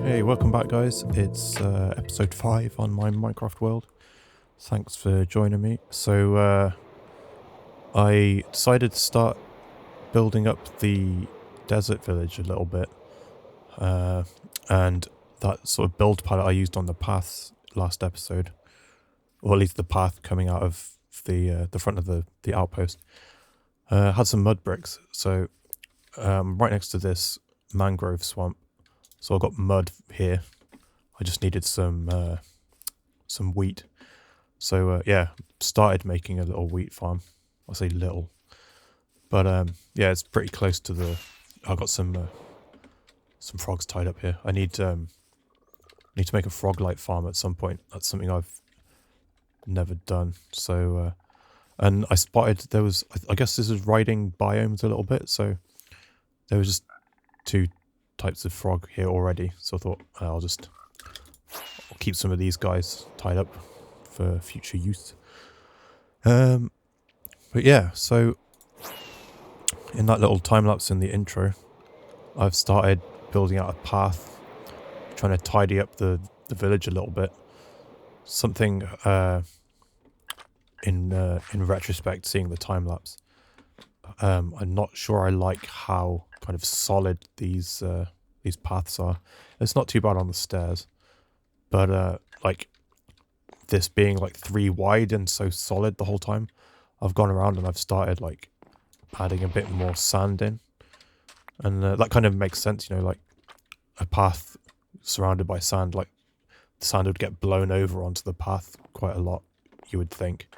Hey, welcome back guys. It's episode 5 on my Minecraft world. Thanks for joining me. So I decided to start building up the desert village a little bit. And that sort of build palette I used on the path last episode, or at least the path coming out of the front of the outpost, had some mud bricks. So right next to this mangrove swamp. So I got mud here. I just needed some wheat. So yeah, started making a little wheat farm. I say little, but yeah, it's pretty close to the. I got some frogs tied up here. I need to make a frog light farm at some point. That's something I've never done. So and I spotted there was. I guess this is riding biomes a little bit. So there was just 2 types of frog here already, so I thought I'll keep some of these guys tied up for future use. But yeah, so in that little time lapse in the intro, I've started building out a path, trying to tidy up the village a little bit. Something in retrospect, seeing the time lapse, I'm not sure I like how kind of solid these paths are. It's not too bad on the stairs, but like this being like 3 wide and so solid the whole time, I've gone around and I've started like adding a bit more sand in, and that kind of makes sense, you know, like a path surrounded by sand, like the sand would get blown over onto the path quite a lot, you would think.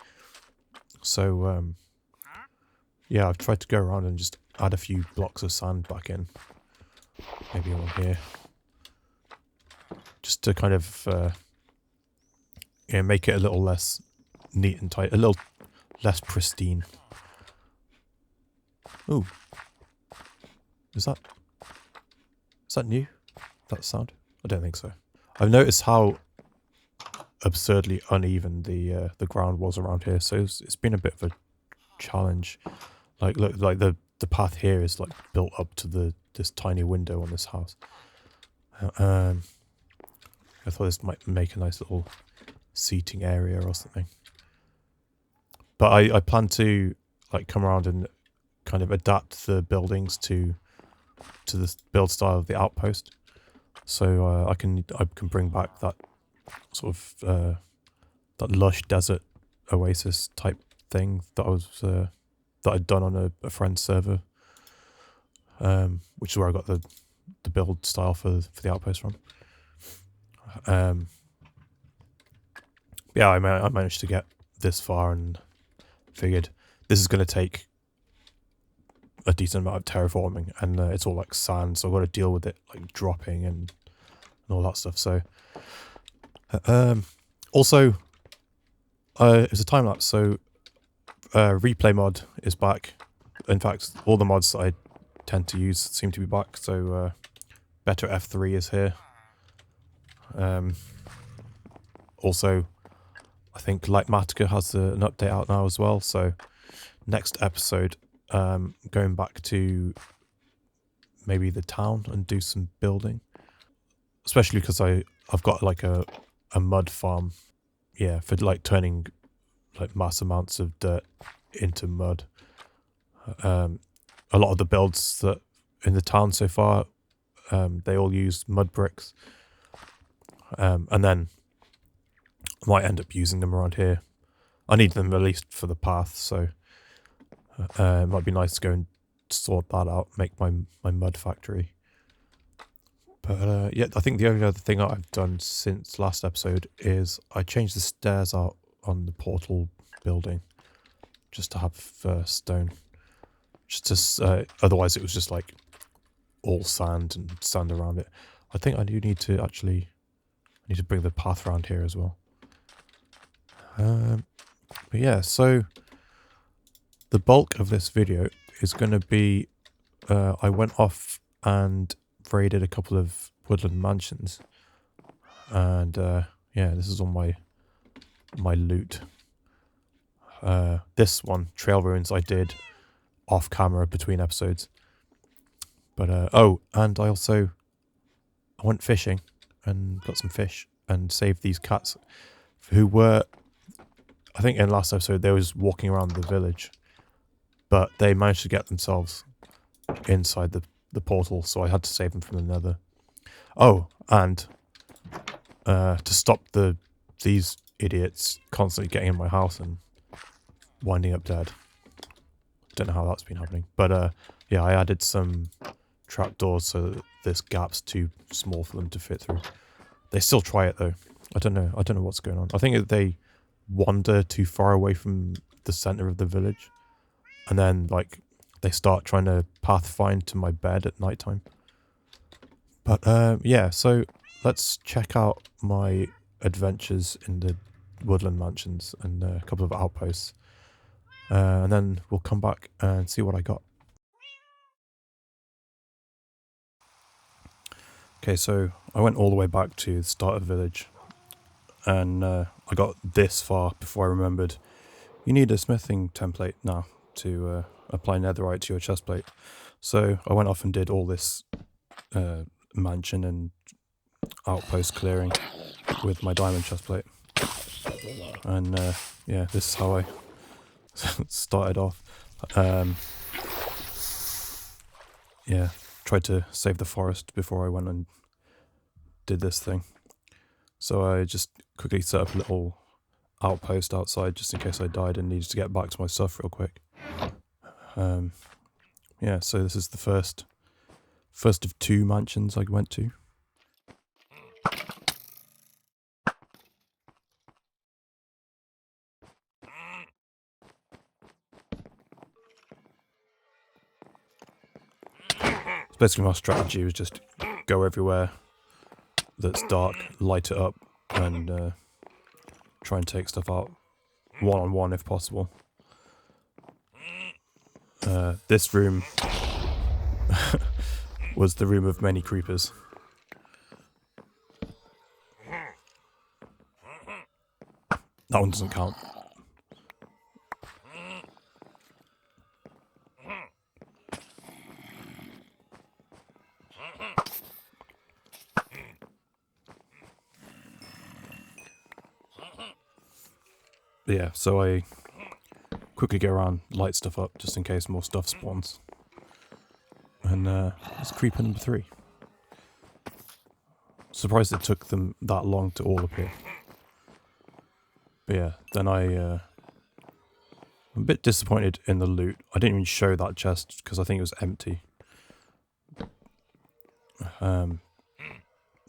So yeah, I've tried to go around and just add a few blocks of sand back in. Maybe on here. Just to kind of yeah, make it a little less neat and tight, a little less pristine. Ooh. Is that new? That sound? I don't think so. I've noticed how absurdly uneven the ground was around here, so it's been a bit of a challenge. Like look, like the path here is like built up to this tiny window on this house. I thought this might make a nice little seating area or something. But I plan to like come around and kind of adapt the buildings to the build style of the outpost. So I can bring back that sort of that lush desert oasis type thing that I was that I'd done on a friend's server, which is where I got the build style for the outpost from. Yeah, I managed to get this far and figured this is going to take a decent amount of terraforming, and it's all like sand, so I've got to deal with it like dropping and all that stuff. So also it's a time lapse, so replay mod is back. In fact, all the mods that I tend to use seem to be back. So better F3 is here. Also, I think Lightmatica has an update out now as well. So next episode, going back to maybe the town and do some building, especially because I've got like a mud farm, yeah, for like turning like mass amounts of dirt into mud. A lot of the builds that in the town so far, they all use mud bricks, and then I might end up using them around here. I need them at least for the path, so it might be nice to go and sort that out, make my mud factory. But yeah, I think the only other thing I've done since last episode is I changed the stairs out on the portal building just to have stone. Just to, otherwise it was just like all sand and sand around it. I think I do need to bring the path around here as well. But yeah, so the bulk of this video is going to be I went off and raided a couple of woodland mansions, and yeah, this is all my loot. This one, Trail Ruins, I did off camera between episodes. But oh, and I went fishing and got some fish and saved these cats who were, I think in last episode, they was walking around the village, but they managed to get themselves inside the portal, so I had to save them from the nether. Oh, and to stop these idiots constantly getting in my house and winding up dead. Don't know how that's been happening, but yeah, I added some trapdoors so that this gap's too small for them to fit through. They still try it though. I don't know what's going on. I think they wander too far away from the center of the village, and then like they start trying to pathfind to my bed at nighttime. But yeah, so let's check out my adventures in the woodland mansions and a couple of outposts, and then we'll come back and see what I got. Okay, so I went all the way back to the start of the village, and I got this far before I remembered you need a smithing template now to apply netherite to your chestplate. So I went off and did all this mansion and outpost clearing with my diamond chestplate, and yeah, this is how I started off. Yeah, tried to save the forest before I went and did this thing. So I just quickly set up a little outpost outside just in case I died and needed to get back to my stuff real quick. Yeah, so this is the first of 2 mansions I went to. So basically my strategy was just go everywhere that's dark, light it up, and try and take stuff out one-on-one if possible. This room was the room of many creepers. That one doesn't count. But yeah, so I quickly go around, light stuff up just in case more stuff spawns. And it's creeper number 3. Surprised it took them that long to all appear. But yeah, then I'm a bit disappointed in the loot. I didn't even show that chest because I think it was empty.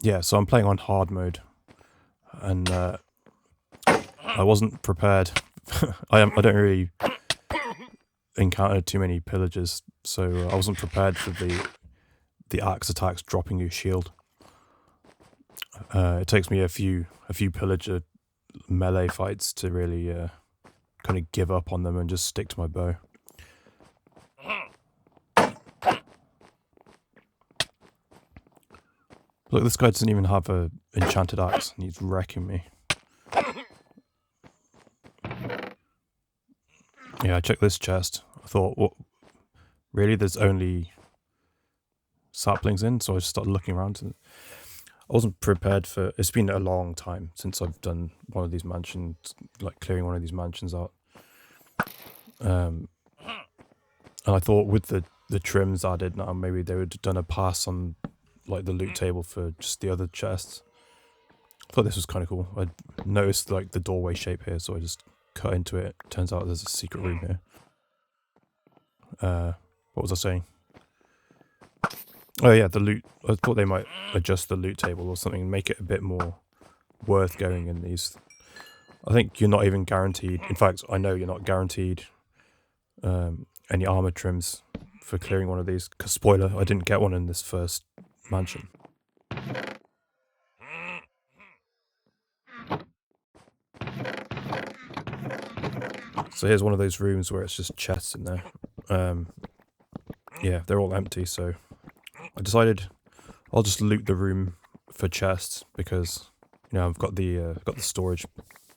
Yeah, so I'm playing on hard mode, and I wasn't prepared. I don't really encounter too many pillagers, so I wasn't prepared for the axe attacks dropping your shield. It takes me a few pillager melee fights to really kind of give up on them and just stick to my bow. Look, this guy doesn't even have a enchanted axe, and he's wrecking me. Yeah, I checked this chest. I thought, what? Really? There's only saplings in? So I just started looking around. And I wasn't prepared for... It's been a long time since I've done one of these mansions, like clearing one of these mansions out. And I thought with the trims added now, maybe they would have done a pass on like the loot table for just the other chests. I thought this was kind of cool. I noticed like the doorway shape here, so I just cut into it. Turns out there's a secret room here. What was I saying? Oh yeah, the loot. I thought they might adjust the loot table or something and make it a bit more worth going in these. I think you're not even guaranteed. In fact, I know you're not guaranteed any armor trims for clearing one of these. Because spoiler, I didn't get one in this first mansion. So here's one of those rooms where it's just chests in there. Yeah, they're all empty, so I decided I'll just loot the room for chests because, you know, I've got the storage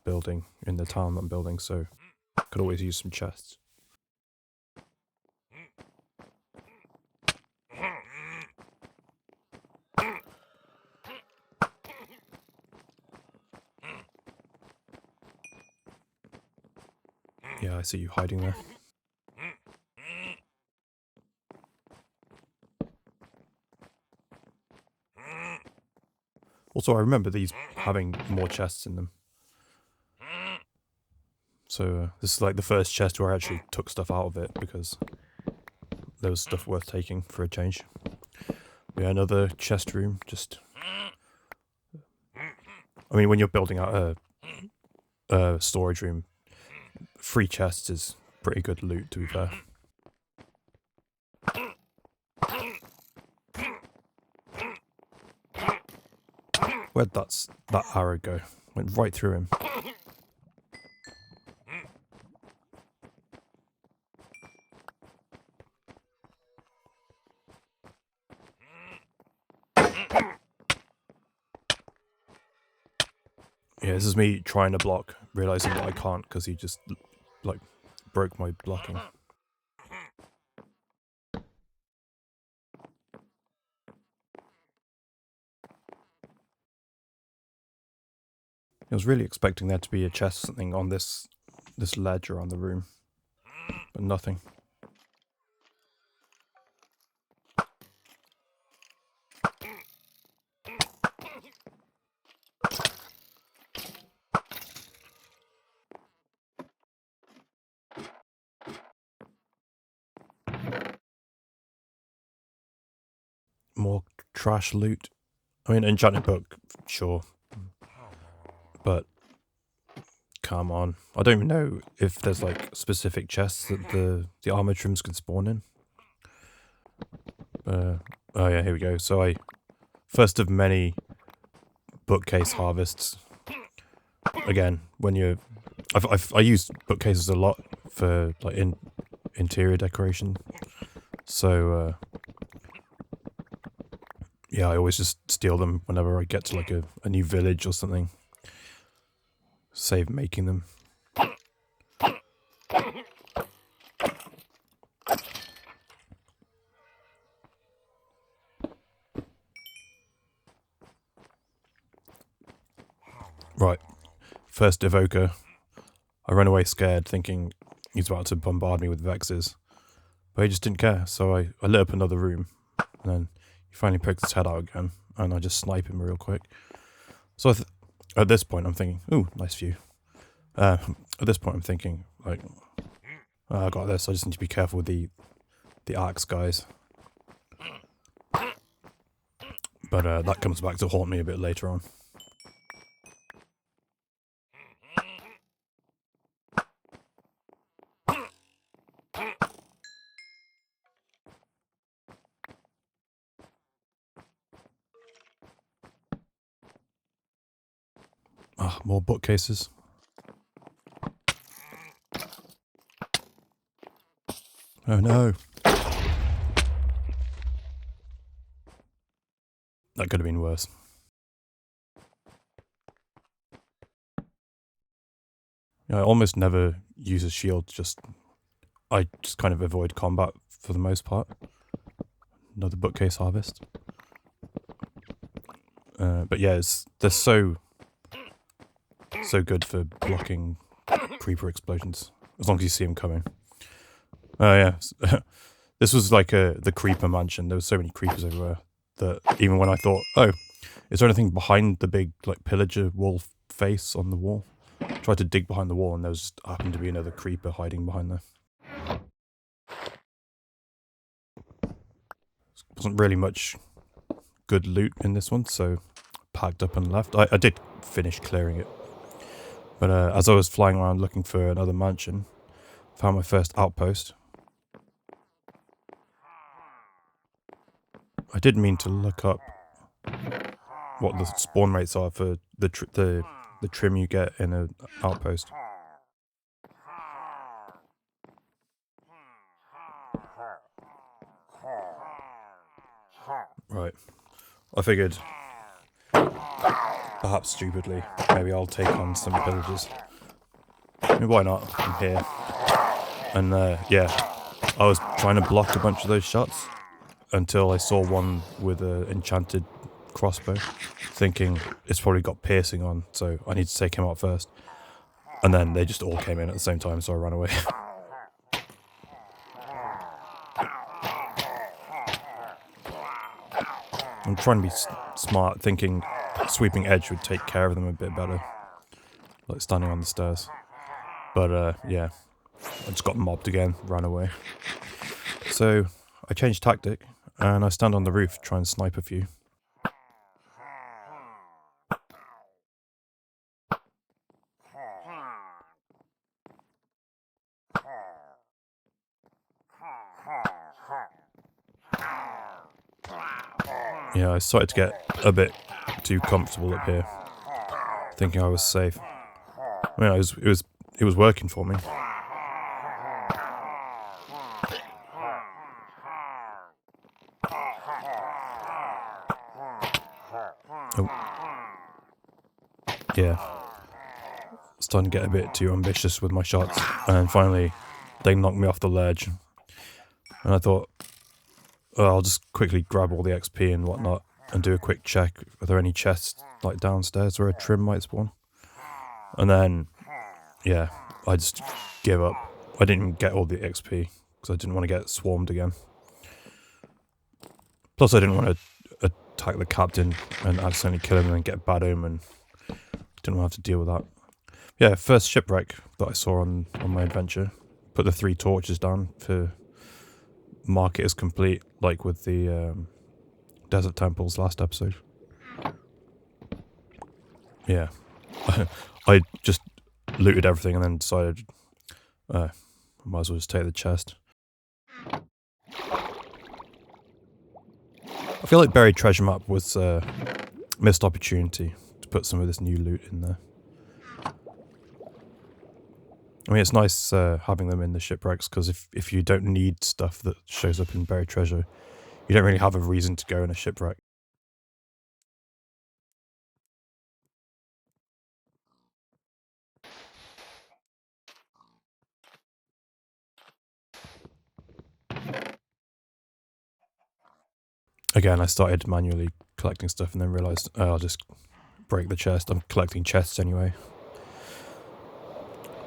building in the town I'm building, so I could always use some chests. Yeah, I see you hiding there. Also, I remember these having more chests in them. So this is like the first chest where I actually took stuff out of it because there was stuff worth taking for a change. Yeah, another chest room. Just, I mean, when you're building out a storage room, 3 chests is pretty good loot, to be fair. Where'd that arrow go? Went right through him. Yeah, this is me trying to block, realizing that I can't because he just, like, broke my blocking. I was really expecting there to be a chest or something on this ledge around the room, but nothing. More trash loot. I mean, enchanted book, sure, but come on. I don't even know if there's like specific chests that the armor trims can spawn in. Oh yeah, here we go. So first of many bookcase harvests. Again, when you, I use bookcases a lot for like interior decoration. So yeah, I always just steal them whenever I get to like a new village or something. Save making them. Right, first evoker. I ran away scared, thinking he's about to bombard me with Vexes. But he just didn't care, so I lit up another room. And then he finally pokes his head out again, and I just snipe him real quick. So at this point I'm thinking, ooh, nice view. At this point I'm thinking, like, I got this, I just need to be careful with the axe guys. But that comes back to haunt me a bit later on. Ah, more bookcases. Oh no. That could have been worse. Yeah, I almost never use a shield, I just kind of avoid combat for the most part. Another bookcase harvest. But yeah, they're so good for blocking creeper explosions, as long as you see them coming. Oh yeah, this was like the creeper mansion. There were so many creepers everywhere that even when I thought, oh, is there anything behind the big like pillager wall face on the wall? I tried to dig behind the wall and there just happened to be another creeper hiding behind there. Wasn't really much good loot in this one, so packed up and left. I did finish clearing it. But as I was flying around looking for another mansion, found my first outpost. I did mean to look up what the spawn rates are for the trim you get in an outpost. Right. I figured, perhaps stupidly, maybe I'll take on some pillagers. I mean, why not? I'm here. And yeah, I was trying to block a bunch of those shots until I saw one with an enchanted crossbow, thinking it's probably got piercing on, so I need to take him out first. And then they just all came in at the same time, so I ran away. I'm trying to be smart, thinking sweeping edge would take care of them a bit better. Like standing on the stairs. But yeah, I just got mobbed again, ran away. So I changed tactic, and I stand on the roof, try and snipe a few. Yeah, I started to get a bit too comfortable up here, thinking I was safe. I mean, it was working for me. Oh. Yeah. Starting to get a bit too ambitious with my shots, and finally they knocked me off the ledge. And I thought, oh, I'll just quickly grab all the XP and whatnot and do a quick check. Are there any chests like downstairs where a trim might spawn? And then, yeah, I just give up. I didn't even get all the XP because I didn't want to get swarmed again. Plus, I didn't want to attack the captain and accidentally kill him and then get bad omen. Didn't want to have to deal with that. Yeah, first shipwreck that I saw on my adventure. Put the 3 torches down to mark it as complete, like with the desert temples last episode. Yeah. I just looted everything and then decided I might as well just take the chest. I feel like buried treasure map was a missed opportunity to put some of this new loot in there. I mean, it's nice having them in the shipwrecks, because if you don't need stuff that shows up in buried treasure, you don't really have a reason to go in a shipwreck. Again, I started manually collecting stuff and then realised I'll just break the chest. I'm collecting chests anyway.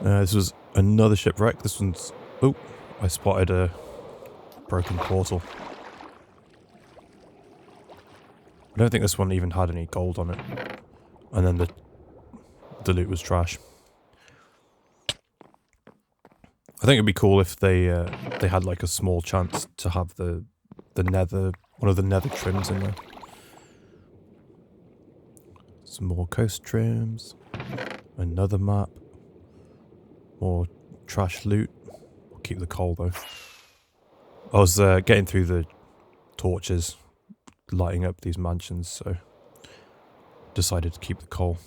This was another shipwreck. This one's... Oh, I spotted a broken portal. I don't think this one even had any gold on it. And then the loot was trash. I think it'd be cool if they had like a small chance to have the nether, one of the nether trims in there. Some more coast trims. Another map. More trash loot. I'll keep the coal though. I was getting through the torches, lighting up these mansions, so decided to keep the coal.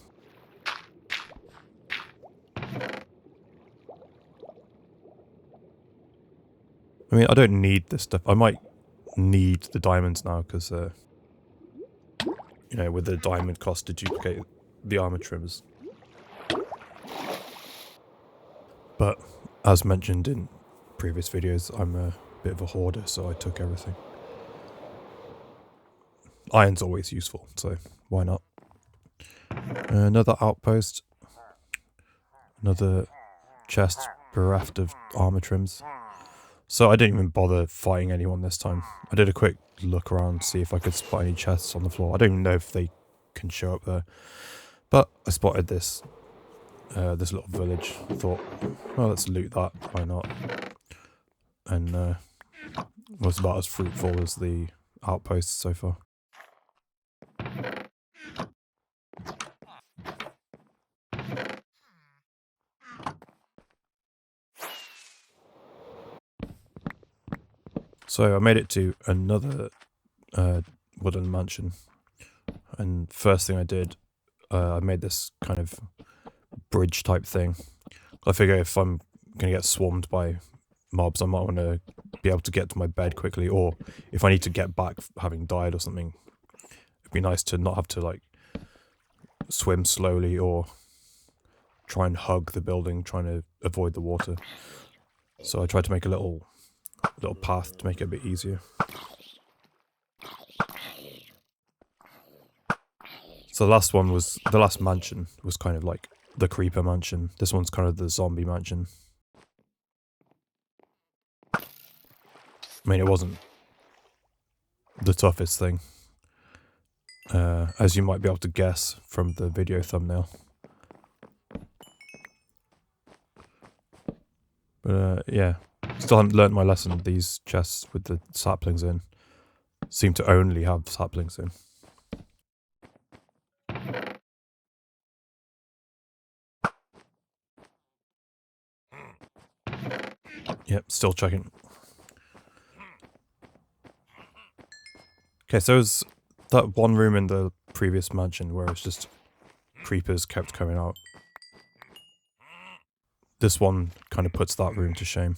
I mean, I don't need this stuff. I might need the diamonds now, because, you know, with the diamond cost to duplicate the armour trims. But, as mentioned in previous videos, I'm a bit of a hoarder, so I took everything. Iron's always useful, so why not? Another outpost. Another chest bereft of armour trims. So I didn't even bother fighting anyone this time. I did a quick look around to see if I could spot any chests on the floor. I don't even know if they can show up there. But I spotted this this little village. I thought, well, let's loot that. Why not? And it was about as fruitful as the outposts so far. So I made it to another woodland mansion, and first thing I did, I made this kind of bridge type thing. I figure if I'm going to get swarmed by mobs, I might want to be able to get to my bed quickly, or if I need to get back having died or something, it'd be nice to not have to like swim slowly or try and hug the building, trying to avoid the water. So I tried to make a little path to make it a bit easier. So the last mansion was kind of like the creeper mansion. This one's kind of the zombie mansion. I mean, it wasn't the toughest thing, as you might be able to guess from the video thumbnail. But yeah, still haven't learnt my lesson. These chests with the saplings in seem to only have saplings in. Yep, still checking. Okay, so there's that one room in the previous mansion where it's just creepers kept coming out. This one kind of puts that room to shame.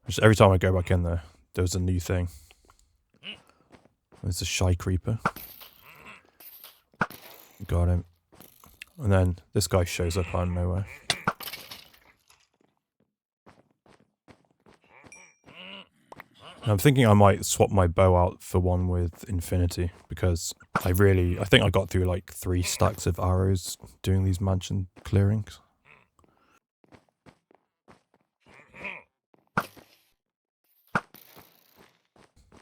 Just every time I go back in there, there's a new thing. There's a shy creeper. Got him. And then this guy shows up out of nowhere. I'm thinking I might swap my bow out for one with infinity, because I think I got through like 3 stacks of arrows doing these mansion clearings.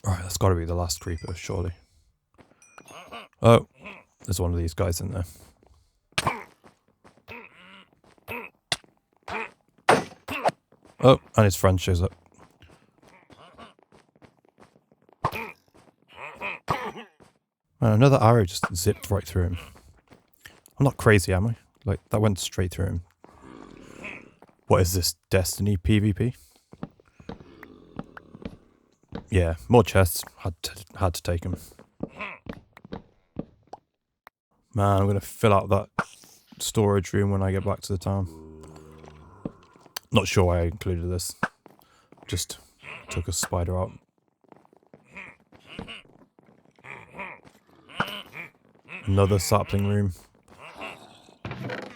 Alright, that's gotta be the last creeper, surely. Oh, there's one of these guys in there. Oh, and his friend shows up. And another arrow just zipped right through him. I'm not crazy, am I? Like, that went straight through him. What is this, Destiny PvP? Yeah, more chests. Had to take them. Man, I'm gonna fill out that storage room when I get back to the town. Not sure why I included this. Just took a spider out. Another sapling room.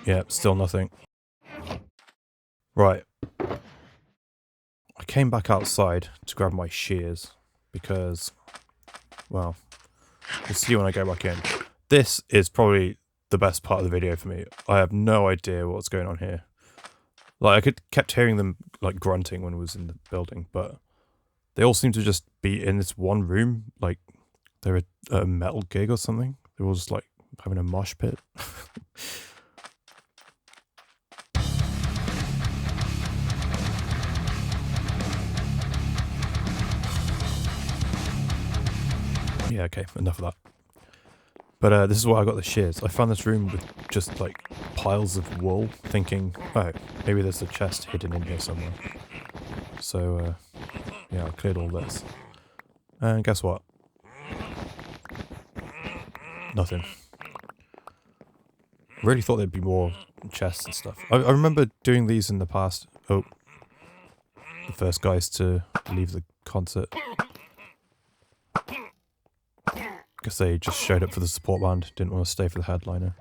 Yeah, still nothing. Right. I came back outside to grab my shears because, well, we'll see when I go back in. This is probably the best part of the video for me. I have no idea what's going on here. Like, I kept hearing them like grunting when I was in the building, but they all seem to just be in this one room, like they're at a metal gig or something. They're all just like having a mosh pit. Yeah, okay, enough of that. But this is why I got the shears. I found this room with just like piles of wool, thinking, oh, maybe there's a chest hidden in here somewhere. So, yeah, I cleared all this. And guess what? Nothing. Really thought there'd be more chests and stuff. I remember doing these in the past. Oh, the first guys to leave the concert. Guess they just showed up for the support band, didn't want to stay for the headliner.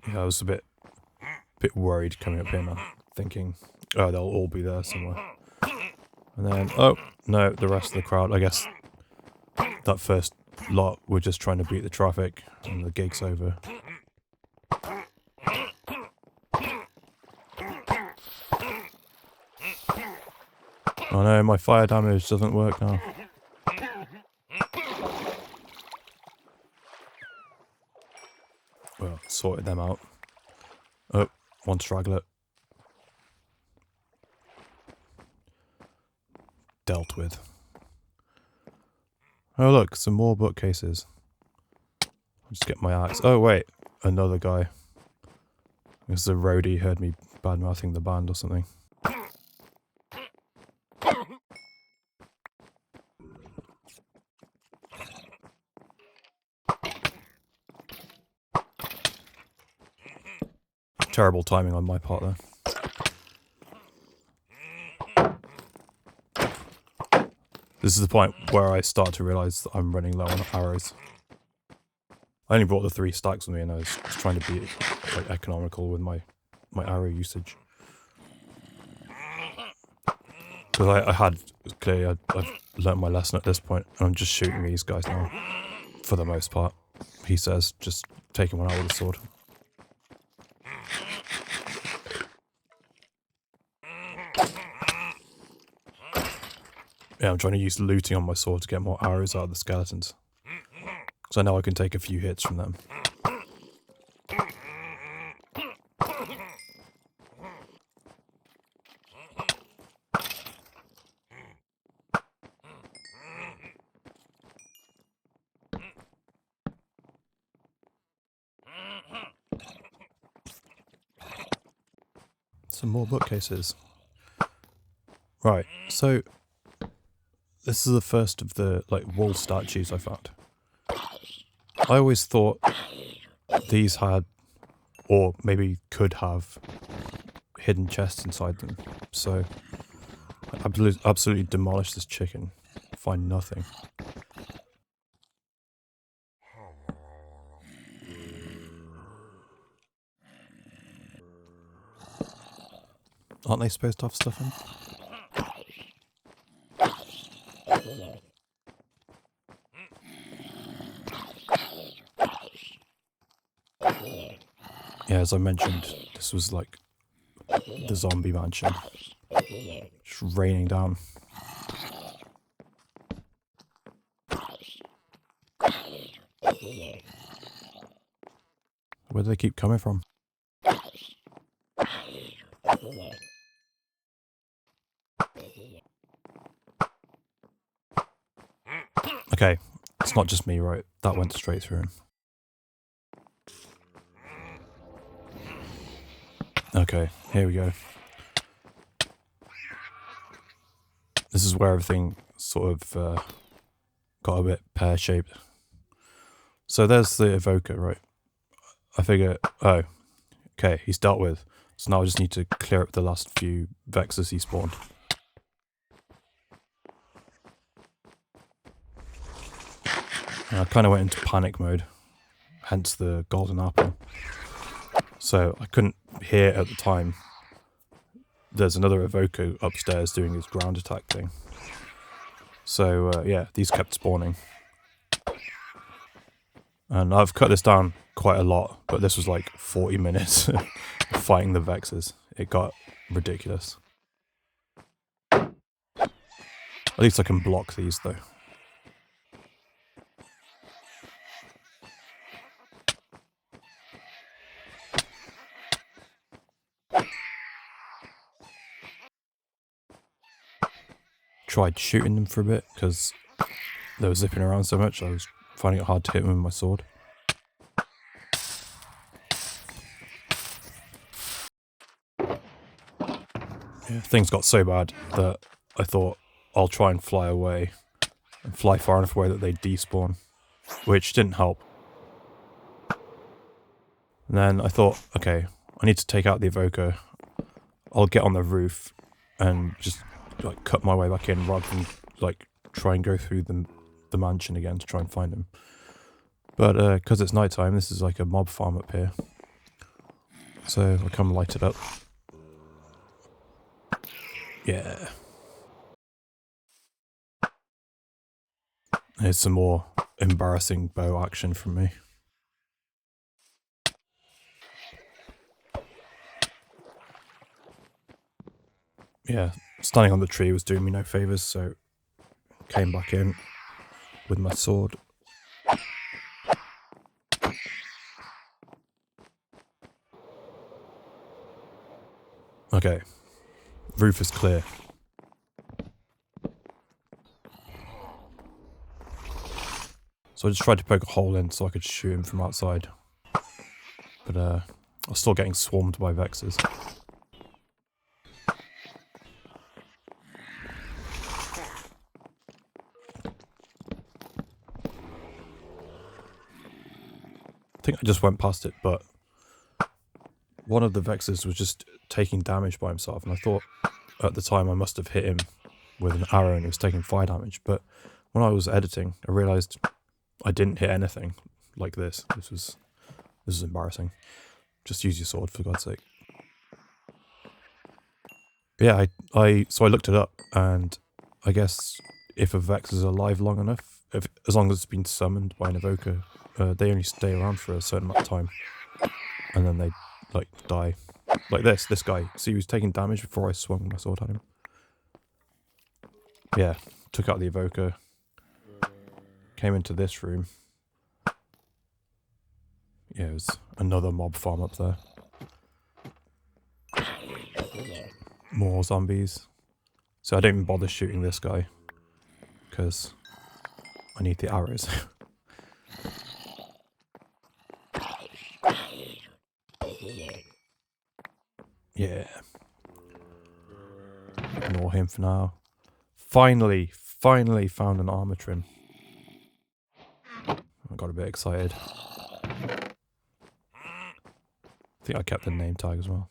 Yeah, I was a bit worried coming up here now, thinking, oh, they'll all be there somewhere. And then, oh, no, the rest of the crowd, I guess that first lot were just trying to beat the traffic, and the gig's over. Oh no, my fire damage doesn't work now. Well, sorted them out. Oh, one straggler. Dealt with. Oh look, some more bookcases. I'll just get my axe. Oh wait, another guy. This is a roadie, heard me bad-mouthing the band or something. Terrible timing on my part there. This is the point where I start to realise that I'm running low on arrows. I only brought the 3 stacks with me and I was just trying to be like economical with my arrow usage. Because I've learnt my lesson at this point, and I'm just shooting these guys now, for the most part. He says, just taking one out with a sword. Yeah, I'm trying to use looting on my sword to get more arrows out of the skeletons. Because I know I can take a few hits from them. Some more bookcases. Right, so this is the first of the wall statues I found. I always thought these had, or maybe could have, hidden chests inside them. So I absolutely demolished this chicken. Find nothing. Aren't they supposed to have stuff in? Yeah, as I mentioned, this was like the zombie mansion. Just raining down. Where do they keep coming from? Okay, it's not just me, right? That went straight through him. Okay, here we go. This is where everything sort of got a bit pear-shaped. So there's the evoker, right? I figure, oh, okay, he's dealt with. So now I just need to clear up the last few Vexes he spawned. And I kind of went into panic mode, hence the golden apple. So I couldn't hear at the time. There's another evoker upstairs doing his ground attack thing. So yeah, these kept spawning. And I've cut this down quite a lot, but this was like 40 minutes of fighting the Vexes. It got ridiculous. At least I can block these though. Tried shooting them for a bit because they were zipping around so much. I was finding it hard to hit them with my sword. Yeah, things got so bad that I thought I'll try and fly away and fly far enough away that they despawn, which didn't help. And then I thought, okay, I need to take out the evoker. I'll get on the roof and just like cut my way back in rather than like try and go through the mansion again to try and find him. But because it's nighttime, this is like a mob farm up here. So I come light it up. Yeah. Here's some more embarrassing bow action from me. Yeah, standing on the tree was doing me no favours, so came back in with my sword. Okay, roof is clear. So I just tried to poke a hole in so I could shoot him from outside. But I was still getting swarmed by Vexes. I think I just went past it, but one of the Vexes was just taking damage by himself, and I thought at the time I must have hit him with an arrow and he was taking fire damage, but when I was editing I realised I didn't hit anything like this. This was embarrassing. Just use your sword for God's sake. Yeah, so I looked it up, and I guess if a Vex is alive long enough, as long as it's been summoned by an evoker, they only stay around for a certain amount of time, and then they like die. Like this guy. See, he was taking damage before I swung my sword at him. Yeah, took out the evoker. Came into this room. Yeah, there's another mob farm up there. More zombies. So I don't even bother shooting this guy, because I need the arrows. Yeah. Ignore him for now. Finally found an armour trim. I got a bit excited. I think I kept the name tag as well.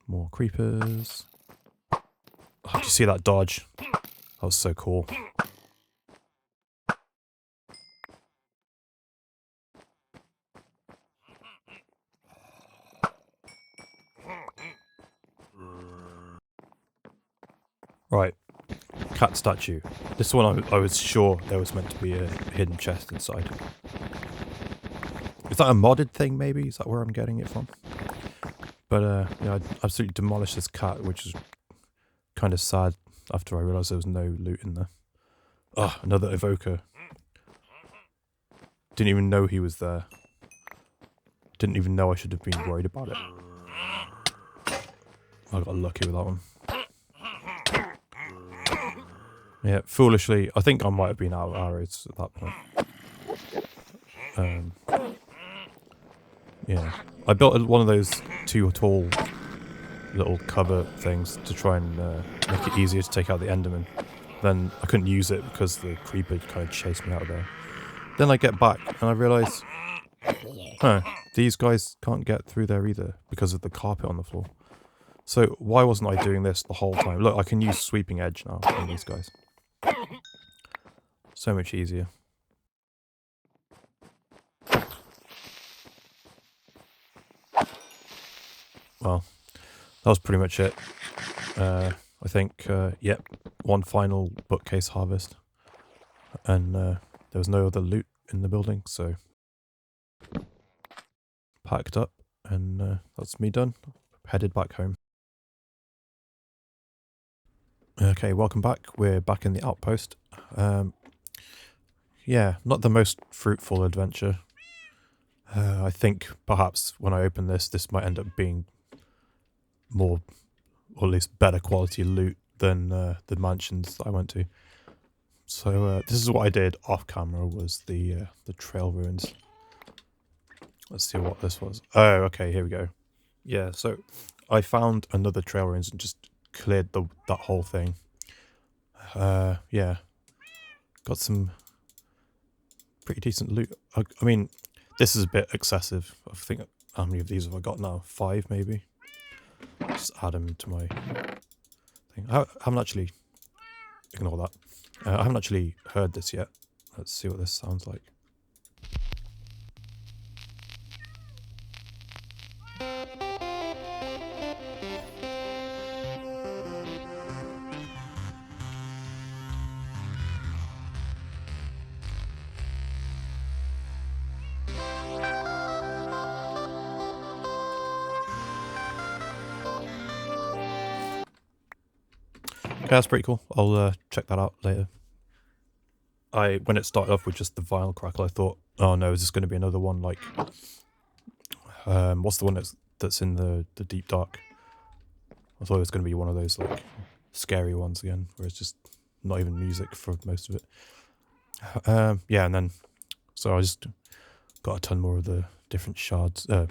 More creepers. Oh, did you see that dodge? That was so cool. Right. Cat statue. This one I was sure there was meant to be a hidden chest inside. Is that a modded thing maybe? Is that where I'm getting it from? But yeah, I absolutely demolished this cat, which is kind of sad after I realised there was no loot in there. Oh, another evoker. Didn't even know he was there. Didn't even know I should have been worried about it. I got lucky with that one. Yeah, foolishly, I think I might have been out of arrows at that point. Yeah. I built one of those too tall little cover things to try and make it easier to take out the Enderman. Then I couldn't use it because the creeper kind of chased me out of there. Then I get back and I realise, these guys can't get through there either because of the carpet on the floor. So why wasn't I doing this the whole time? Look, I can use sweeping edge now on these guys. So much easier. Well, that was pretty much it. I think, yep, one final bookcase harvest. And there was no other loot in the building, so packed up, and that's me done. Headed back home. Okay, welcome back. We're back in the outpost. Yeah, not the most fruitful adventure. I think perhaps when I open this might end up being more, or at least better quality loot than the mansions that I went to. So this is what I did off camera, was the trail ruins. Let's see what this was. Oh, okay, here we go. Yeah, so I found another trail ruins and just cleared that whole thing. Yeah, got some pretty decent loot. I mean, this is a bit excessive. I think, how many of these have I got now? 5 maybe? Just add them to my thing. I haven't actually, ignore that. I haven't actually heard this yet. Let's see what this sounds like. Okay, that's pretty cool. I'll check that out later. When it started off with just the vinyl crackle, I thought, oh no, is this going to be another one like, what's the one that's in the deep dark? I thought it was going to be one of those like scary ones again, where it's just not even music for most of it. Yeah, and then so I just got a ton more of the different sherds. Yeah,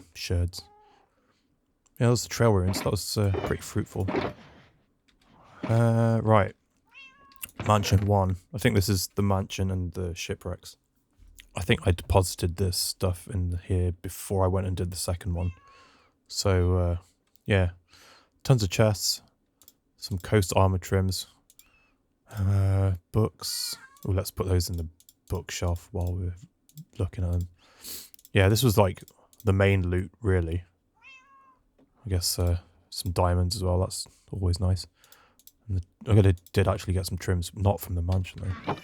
that was the trail ruins. That was pretty fruitful. Right. Mansion 1. I think this is the mansion and the shipwrecks. I think I deposited this stuff in here before I went and did the second one. So, yeah. Tons of chests. Some coast armor trims. Books. Oh, let's put those in the bookshelf while we're looking at them. Yeah, this was like the main loot, really. I guess some diamonds as well. That's always nice. And I did actually get some trims, not from the mansion though.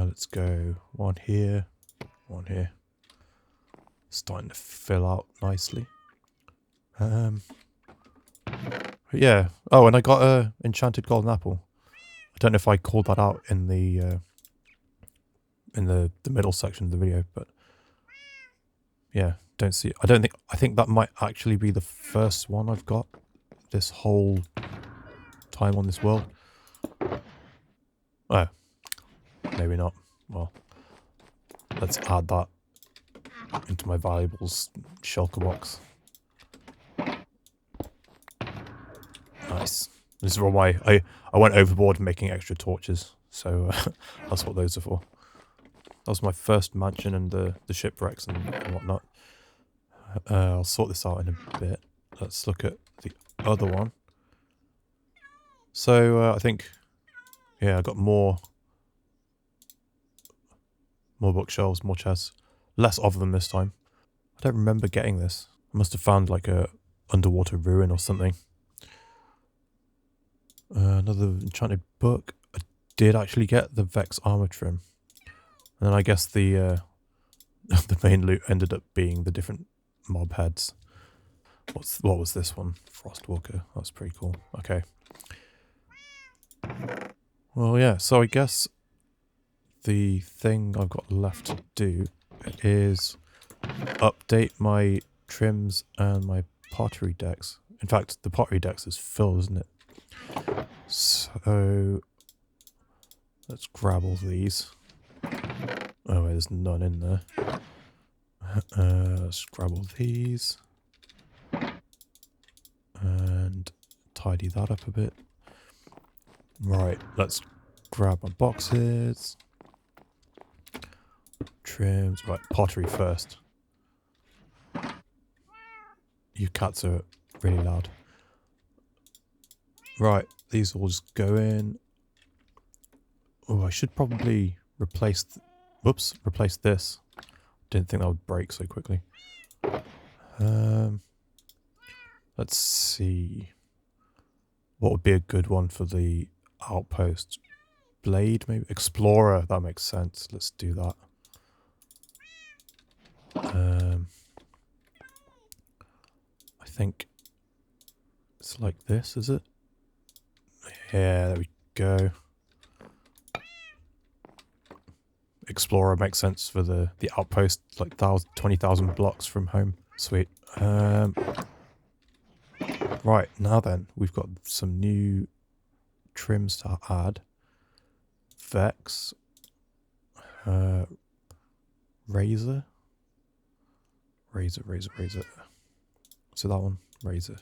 Let's go one here, one here. Starting to fill out nicely. Yeah. Oh, and I got a enchanted golden apple. I don't know if I called that out in the middle section of the video, but yeah, I think that might actually be the first one I've got this whole time on this world. Oh, maybe not. Well, let's add that into my valuables shulker box. Nice. This is all I went overboard making extra torches, so that's what those are for. That was my first mansion and the shipwrecks and whatnot. I'll sort this out in a bit. Let's look at the other one. So I think, yeah, I got more bookshelves, more chests. Less of them this time. I don't remember getting this. I must have found like a underwater ruin or something. Another enchanted book. I did actually get the Vexed armour trim. And then I guess the the main loot ended up being the different mob heads. What was this one? Frostwalker. That's pretty cool. Okay. Well, yeah. So I guess the thing I've got left to do is update my trims and my pottery decks. In fact, the pottery decks is full, isn't it? So let's grab all these. Oh, wait, there's none in there. Let's grab all these and tidy that up a bit. Right, let's grab my boxes. Trims. Right, pottery first. You cats are really loud. Right, these all just go in. Oh, I should probably replace this. Didn't think that would break so quickly. Let's see. What would be a good one for the outpost? Blade, maybe? Explorer, that makes sense. Let's do that. I think it's like this, is it? Yeah, there we go. Explorer makes sense for the outpost, like 20,000 blocks from home. Sweet. Right, now then, we've got some new trims to add. Vex. Razor. So that one, razor.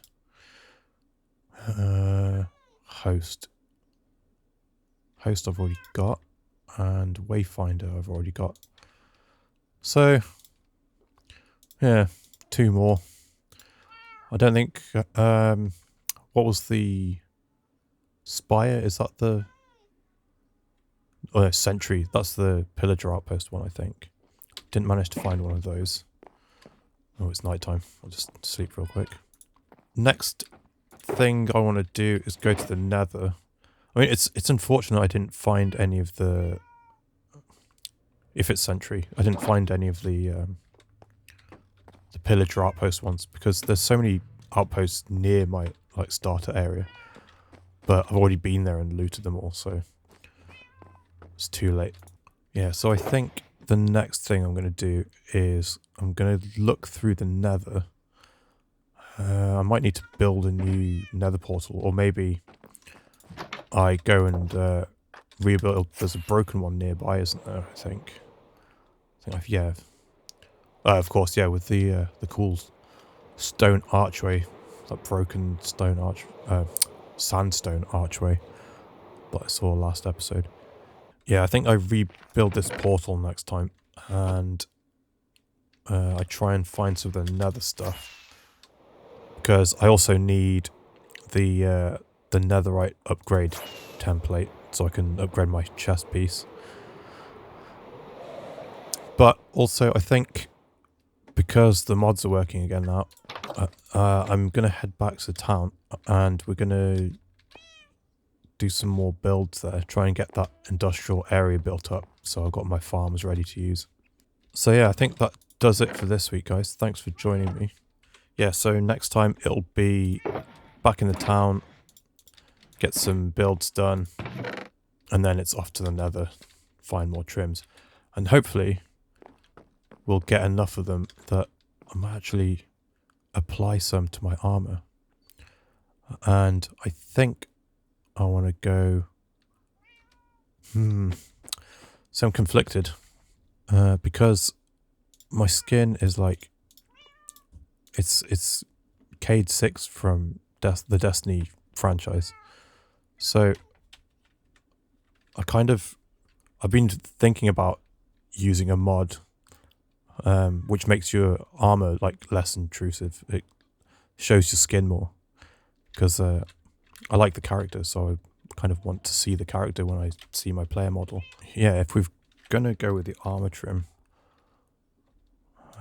Host I've already got, and Wayfinder I've already got. So, yeah, 2 more. I don't think, what was the Spire? Is that the, oh no, Sentry. That's the Pillager outpost one, I think. Didn't manage to find one of those. Oh, it's nighttime. I'll just sleep real quick. Next thing I want to do is go to the Nether. I mean, it's unfortunate I didn't find any of the... If it's Sentry, I didn't find any of the Pillager outpost ones, because there's so many outposts near my like starter area. But I've already been there and looted them all, so it's too late. Yeah, so I think the next thing I'm going to do is I'm going to look through the Nether. I might need to build a new Nether portal, or maybe I go and rebuild. There's a broken one nearby, isn't there? I think yeah. Of course, yeah, with the cool stone archway, that broken stone sandstone archway that I saw last episode. Yeah, I think I rebuild this portal next time, and I try and find some of the Nether stuff, because I also need the netherite upgrade template so I can upgrade my chest piece. But also, I think because the mods are working again now, I'm going to head back to town and we're going to do some more builds there. Try and get that industrial area built up so I've got my farms ready to use. So yeah, I think that does it for this week, guys. Thanks for joining me. Yeah, so next time it'll be back in the town, get some builds done, and then it's off to the nether, find more trims. And hopefully we'll get enough of them that I might actually apply some to my armour. And I think I want to go... So I'm conflicted. Because my skin is like... It's Cade 6 from the Destiny franchise. So I've been thinking about using a mod which makes your armor like less intrusive. It shows your skin more because I like the character, so I kind of want to see the character when I see my player model. Yeah, if we're gonna go with the armor trim,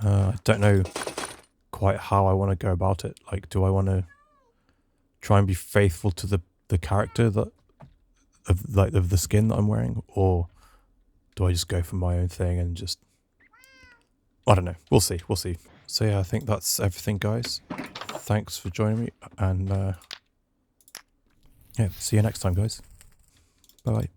I don't know quite how I want to go about it. Like, do I want to try and be faithful to the character of the skin that I'm wearing, or do I just go for my own thing and just... I don't know. We'll see. We'll see. So yeah, I think that's everything, guys. Thanks for joining me, and yeah, see you next time, guys. Bye-bye.